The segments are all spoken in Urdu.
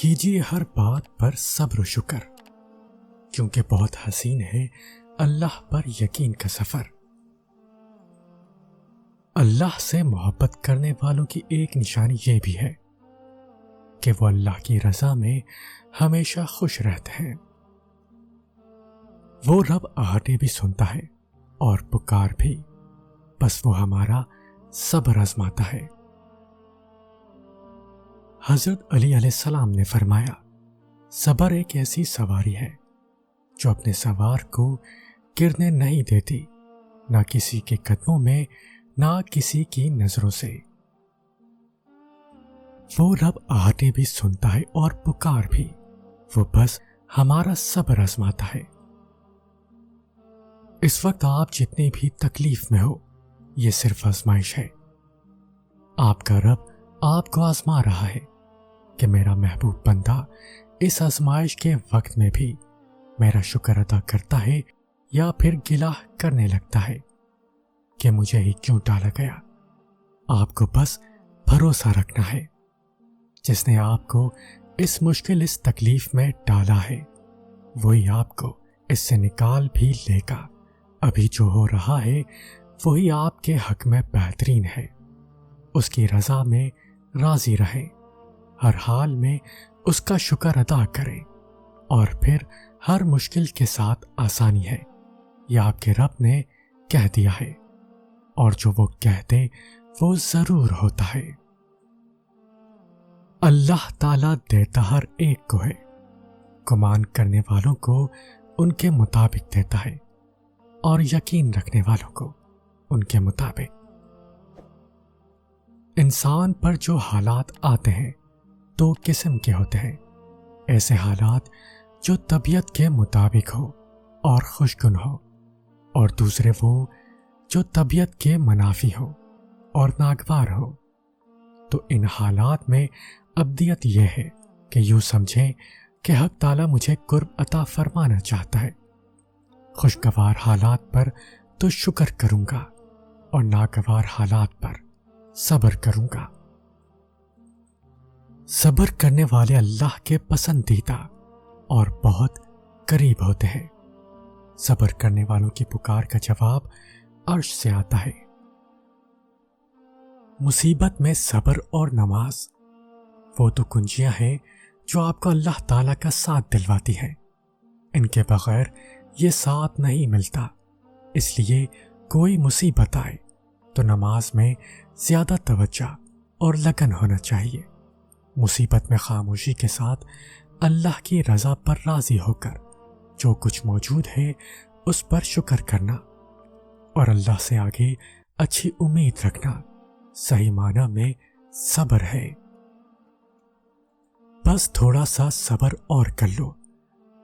کیجیے ہر بات پر صبر و شکر، کیونکہ بہت حسین ہے اللہ پر یقین کا سفر۔ اللہ سے محبت کرنے والوں کی ایک نشانی یہ بھی ہے کہ وہ اللہ کی رضا میں ہمیشہ خوش رہتے ہیں۔ وہ رب آہٹیں بھی سنتا ہے اور پکار بھی، بس وہ ہمارا صبر آزماتا ہے۔ حضرت علی علیہ السلام نے فرمایا، صبر ایک ایسی سواری ہے جو اپنے سوار کو گرنے نہیں دیتی، نہ کسی کے قدموں میں نہ کسی کی نظروں سے۔ وہ رب آہٹیں بھی سنتا ہے اور پکار بھی، وہ بس ہمارا صبر آزماتا ہے۔ اس وقت آپ جتنی بھی تکلیف میں ہو، یہ صرف آزمائش ہے۔ آپ کا رب آپ کو آزما رہا ہے کہ میرا محبوب بندہ اس آزمائش کے وقت میں بھی میرا شکر ادا کرتا ہے یا پھر گلہ کرنے لگتا ہے کہ مجھے ہی کیوں ڈالا گیا۔ آپ کو بس بھروسہ رکھنا ہے، جس نے آپ کو اس مشکل اس تکلیف میں ڈالا ہے وہی آپ کو اس سے نکال بھی لے گا۔ ابھی جو ہو رہا ہے وہی آپ کے حق میں بہترین ہے۔ اس کی رضا میں راضی رہیں، ہر حال میں اس کا شکر ادا کریں، اور پھر ہر مشکل کے ساتھ آسانی ہے، یہ آپ کے رب نے کہہ دیا ہے، اور جو وہ کہتے وہ ضرور ہوتا ہے۔ اللہ تعالیٰ دیتا ہر ایک کو ہے، گمان کرنے والوں کو ان کے مطابق دیتا ہے، اور یقین رکھنے والوں کو ان کے مطابق۔ انسان پر جو حالات آتے ہیں دو قسم کے ہوتے ہیں، ایسے حالات جو طبیعت کے مطابق ہو اور خوشگن ہو، اور دوسرے وہ جو طبیعت کے منافی ہو اور ناگوار ہو۔ تو ان حالات میں ابدیت یہ ہے کہ یوں سمجھیں کہ حق تعالیٰ مجھے قرب عطا فرمانا چاہتا ہے۔ خوشگوار حالات پر تو شکر کروں گا اور ناگوار حالات پر صبر کروں گا۔ صبر کرنے والے اللہ کے پسندیدہ اور بہت قریب ہوتے ہیں۔ صبر کرنے والوں کی پکار کا جواب عرش سے آتا ہے۔ مصیبت میں صبر اور نماز وہ تو کنجیاں ہیں جو آپ کو اللہ تعالیٰ کا ساتھ دلواتی ہیں۔ ان کے بغیر یہ ساتھ نہیں ملتا، اس لیے کوئی مصیبت آئے تو نماز میں زیادہ توجہ اور لگن ہونا چاہیے۔ مصیبت میں خاموشی کے ساتھ اللہ کی رضا پر راضی ہو کر جو کچھ موجود ہے اس پر شکر کرنا، اور اللہ سے آگے اچھی امید رکھنا صحیح معنی میں صبر ہے۔ بس تھوڑا سا صبر اور کر لو،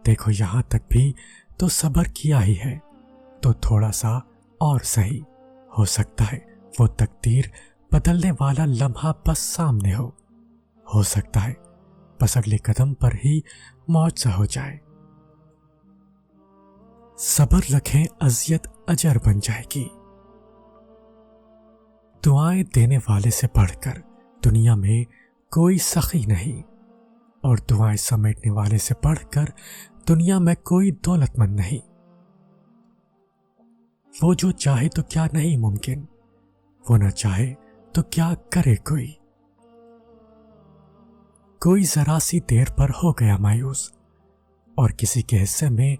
دیکھو یہاں تک بھی تو صبر کیا ہی ہے، تو تھوڑا سا اور صحیح ہو سکتا ہے وہ تقدیر بدلنے والا لمحہ بس سامنے ہو سکتا ہے بس اگلے قدم پر ہی معجزہ ہو جائے۔ صبر رکھیں اذیت اجر بن جائے گی۔ دعائیں دینے والے سے بڑھ کر دنیا میں کوئی سخی نہیں، اور دعائیں سمیٹنے والے سے بڑھ کر دنیا میں کوئی دولت مند نہیں۔ وہ جو چاہے تو کیا نہیں ممکن، وہ نہ چاہے تو کیا کرے کوئی ذرا سی دیر پر ہو گیا مایوس، اور کسی کے حصے میں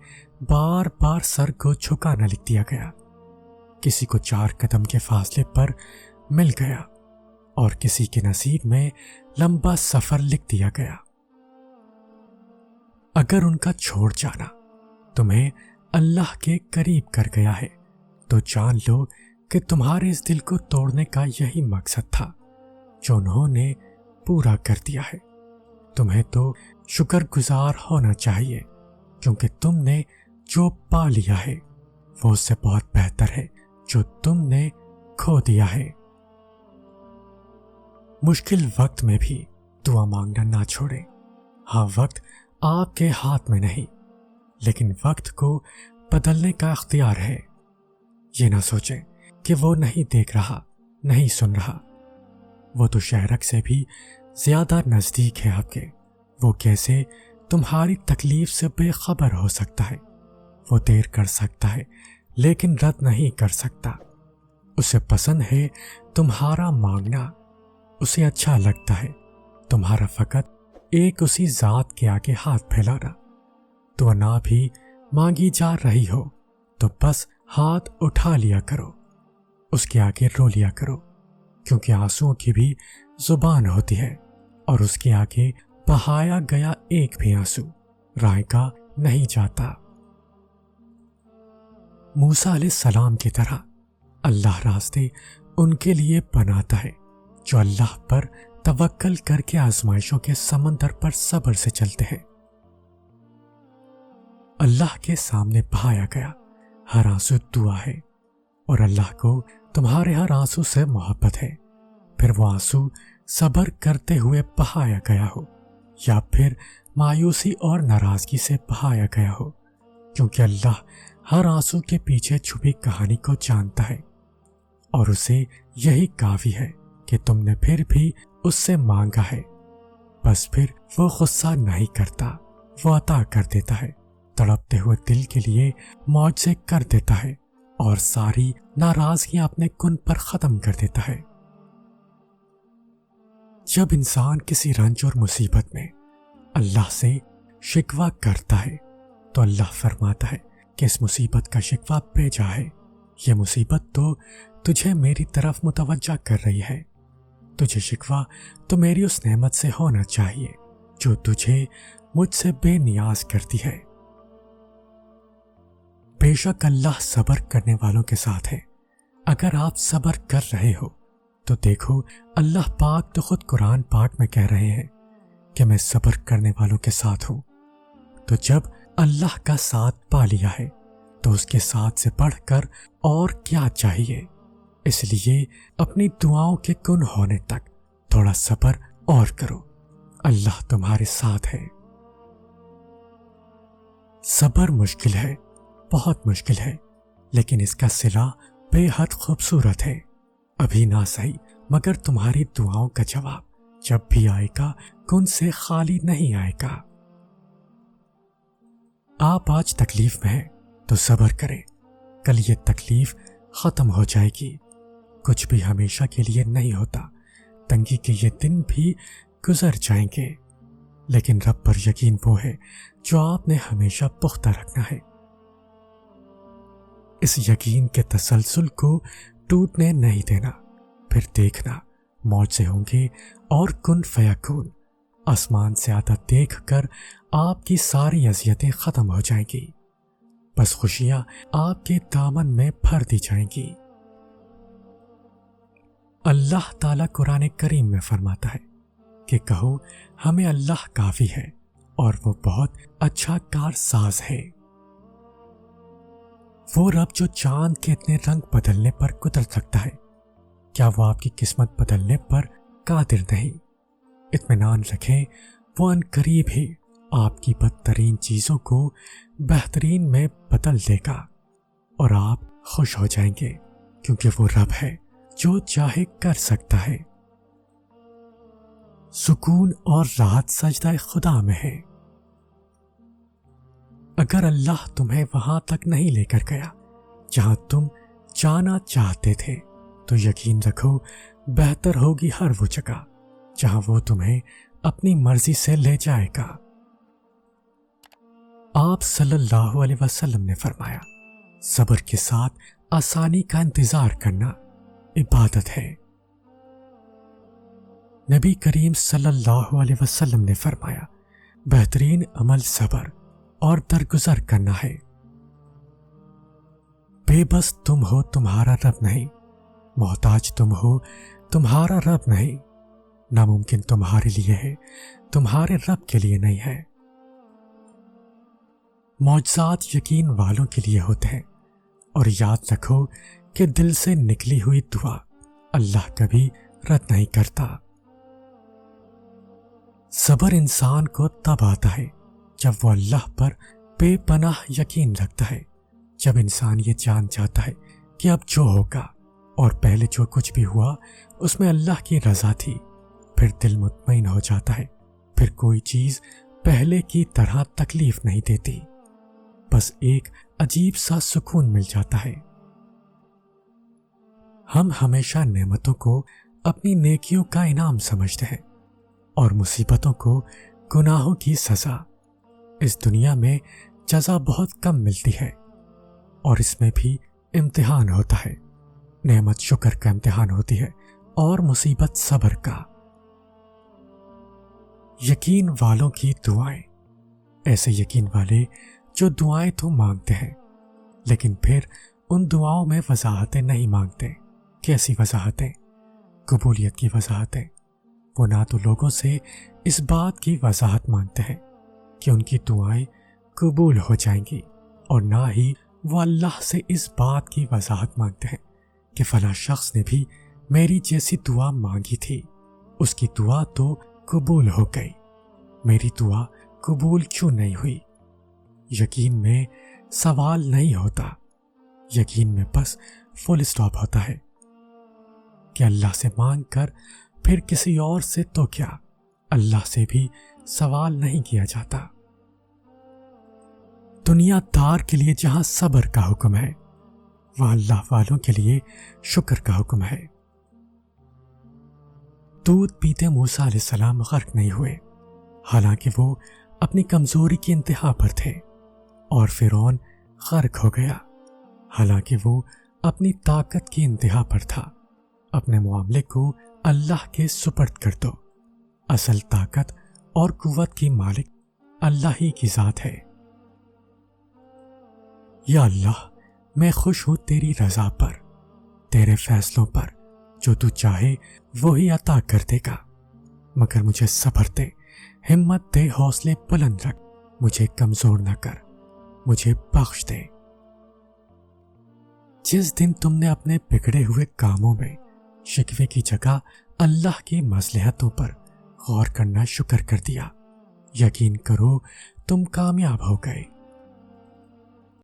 بار بار سر کو جھکانا لکھ دیا گیا، کسی کو 4 قدم کے فاصلے پر مل گیا، اور کسی کے نصیب میں لمبا سفر لکھ دیا گیا۔ اگر ان کا چھوڑ جانا تمہیں اللہ کے قریب کر گیا ہے تو جان لو کہ تمہارے اس دل کو توڑنے کا یہی مقصد تھا جو انہوں نے پورا کر دیا ہے۔ تمہیں تو شکر گزار ہونا چاہیے، کیونکہ تم نے جو پا لیا ہے وہ اس سے بہت بہتر ہے جو تم نے کھو دیا ہے۔ مشکل وقت میں بھی دعا مانگنا نہ چھوڑیں۔ ہاں، وقت آپ کے ہاتھ میں نہیں، لیکن وقت کو بدلنے کا اختیار ہے۔ یہ نہ سوچیں کہ وہ نہیں دیکھ رہا، نہیں سن رہا، وہ تو شہرک سے بھی زیادہ نزدیک ہے آپ کے، وہ کیسے تمہاری تکلیف سے بے خبر ہو سکتا ہے؟ وہ دیر کر سکتا ہے لیکن رد نہیں کر سکتا۔ اسے پسند ہے تمہارا مانگنا، اسے اچھا لگتا ہے تمہارا فقط ایک اسی ذات کے آگے ہاتھ پھیلانا۔ تو نہ بھی مانگی جا رہی ہو تو بس ہاتھ اٹھا لیا کرو، اس کے آگے رو لیا کرو، کیونکہ آنسوؤں کی بھی زبان ہوتی ہے اور اس کے آگے بہایا گیا ایک بھی آنسو رائے کا نہیں جاتا۔ موسیٰ علیہ السلام کی طرح اللہ راستے ان کے لیے بناتا ہے جو اللہ پر توکل کر کے آزمائشوں کے سمندر پر صبر سے چلتے ہیں۔ اللہ کے سامنے بہایا گیا ہر آنسو دعا ہے، اور اللہ کو تمہارے ہر آنسو سے محبت ہے، پھر وہ آنسو صبر کرتے ہوئے بہایا گیا ہو یا پھر مایوسی اور ناراضگی سے بہایا گیا ہو، کیونکہ اللہ ہر آنسو کے پیچھے چھپی کہانی کو جانتا ہے، اور اسے یہی کافی ہے کہ تم نے پھر بھی اس سے مانگا ہے۔ بس پھر وہ غصہ نہیں کرتا، وہ عطا کر دیتا ہے، تڑپتے ہوئے دل کے لیے معجزے کر دیتا ہے اور ساری ناراضگیاں اپنے کن پر ختم کر دیتا ہے۔ جب انسان کسی رنج اور مصیبت میں اللہ سے شکوہ کرتا ہے تو اللہ فرماتا ہے کہ اس مصیبت کا شکوہ بھیجا ہے، یہ مصیبت تو تجھے میری طرف متوجہ کر رہی ہے، تجھے شکوہ تو میری اس نعمت سے ہونا چاہیے جو تجھے مجھ سے بے نیاز کرتی ہے۔ بے شک اللہ صبر کرنے والوں کے ساتھ ہے۔ اگر آپ صبر کر رہے ہو تو دیکھو اللہ پاک تو خود قرآن پاک میں کہہ رہے ہیں کہ میں صبر کرنے والوں کے ساتھ ہوں۔ تو جب اللہ کا ساتھ پا لیا ہے تو اس کے ساتھ سے بڑھ کر اور کیا چاہیے؟ اس لیے اپنی دعاؤں کے کن ہونے تک تھوڑا صبر اور کرو، اللہ تمہارے ساتھ ہے۔ صبر مشکل ہے، بہت مشکل ہے، لیکن اس کا صلہ بے حد خوبصورت ہے۔ ابھی نہ صحیح مگر تمہاری دعاؤں کا جواب جب بھی آئے گا کن سے خالی نہیں آئے گا۔ آپ آج تکلیف میں ہیں تو صبر کریں، کل یہ تکلیف ختم ہو جائے گی۔ کچھ بھی ہمیشہ کے لیے نہیں ہوتا، تنگی کے یہ دن بھی گزر جائیں گے، لیکن رب پر یقین وہ ہے جو آپ نے ہمیشہ پختہ رکھنا ہے۔ اس یقین کے تسلسل کو ٹوٹنے نہیں دینا، پھر دیکھنا معجزے ہوں گے اور کن فیکون، آسمان سے آتا دیکھ کر آپ کی ساری اذیتیں ختم ہو جائیں گی، بس خوشیاں آپ کے دامن میں بھر دی جائیں گی۔ اللہ تعالیٰ قرآن کریم میں فرماتا ہے کہ کہو ہمیں اللہ کافی ہے اور وہ بہت اچھا کارساز ہے۔ وہ رب جو چاند کے اتنے رنگ بدلنے پر قدرت رکھتا ہے، کیا وہ آپ کی قسمت بدلنے پر قادر نہیں؟ اطمینان رکھیں، وہ ان قریب ہی آپ کی بدترین چیزوں کو بہترین میں بدل دے گا اور آپ خوش ہو جائیں گے، کیونکہ وہ رب ہے جو چاہے کر سکتا ہے۔ سکون اور راحت سجدہ خدا میں ہے۔ اگر اللہ تمہیں وہاں تک نہیں لے کر گیا جہاں تم جانا چاہتے تھے تو یقین رکھو بہتر ہوگی ہر وہ جگہ جہاں وہ تمہیں اپنی مرضی سے لے جائے گا۔ آپ صلی اللہ علیہ وسلم نے فرمایا، صبر کے ساتھ آسانی کا انتظار کرنا عبادت ہے۔ نبی کریم صلی اللہ علیہ وسلم نے فرمایا، بہترین عمل صبر اور درگزر کرنا ہے۔ بے بس تم ہو تمہارا رب نہیں، محتاج تم ہو تمہارا رب نہیں، ناممکن تمہارے لیے ہے تمہارے رب کے لیے نہیں ہے۔ معجزات یقین والوں کے لیے ہوتے ہیں، اور یاد رکھو کہ دل سے نکلی ہوئی دعا اللہ کبھی رد نہیں کرتا۔ صبر انسان کو تب آتا ہے جب وہ اللہ پر بے پناہ یقین رکھتا ہے، جب انسان یہ جان جاتا ہے کہ اب جو ہوگا اور پہلے جو کچھ بھی ہوا اس میں اللہ کی رضا تھی، پھر دل مطمئن ہو جاتا ہے، پھر کوئی چیز پہلے کی طرح تکلیف نہیں دیتی، بس ایک عجیب سا سکون مل جاتا ہے۔ ہم ہمیشہ نعمتوں کو اپنی نیکیوں کا انعام سمجھتے ہیں اور مصیبتوں کو گناہوں کی سزا۔ اس دنیا میں جزا بہت کم ملتی ہے اور اس میں بھی امتحان ہوتا ہے۔ نعمت شکر کا امتحان ہوتی ہے اور مصیبت صبر کا۔ یقین والوں کی دعائیں، ایسے یقین والے جو دعائیں تو مانگتے ہیں لیکن پھر ان دعاؤں میں وضاحتیں نہیں مانگتے۔ کیسی وضاحتیں؟ قبولیت کی وضاحتیں۔ وہ نہ تو لوگوں سے اس بات کی وضاحت مانگتے ہیں کہ ان کی دعائیں قبول ہو جائیں گی، اور نہ ہی وہ اللہ سے اس بات کی وضاحت مانگتے ہیں کہ فلاں شخص نے بھی میری جیسی دعا مانگی تھی، اس کی دعا تو قبول ہو گئی، میری دعا قبول کیوں نہیں ہوئی؟ یقین میں سوال نہیں ہوتا، یقین میں بس فل اسٹاپ ہوتا ہے کہ اللہ سے مانگ کر پھر کسی اور سے تو کیا، اللہ سے بھی سوال نہیں کیا جاتا۔ دنیا دار کے لیے جہاں صبر کا حکم ہے، وہاں اللہ والوں کے لیے شکر کا حکم ہے۔ دودھ پیتے موسیٰ علیہ السلام غرق نہیں ہوئے، حالانکہ وہ اپنی کمزوری کی انتہا پر تھے، اور فرعون غرق ہو گیا حالانکہ وہ اپنی طاقت کی انتہا پر تھا۔ اپنے معاملے کو اللہ کے سپرد کر دو، اصل طاقت اور قوت کی مالک اللہ ہی کی ذات ہے۔ یا اللہ، میں خوش ہوں تیری رضا پر، تیرے فیصلوں پر، جو تو چاہے وہی عطا کر دے گا، مگر مجھے صبر دے، ہمت دے، حوصلے بلند رکھ، مجھے کمزور نہ کر، مجھے بخش دے۔ جس دن تم نے اپنے بگڑے ہوئے کاموں میں شکوے کی جگہ اللہ کی مصلحتوں پر غور کرنا شکر کر دیا، یقین کرو تم کامیاب ہو گئے۔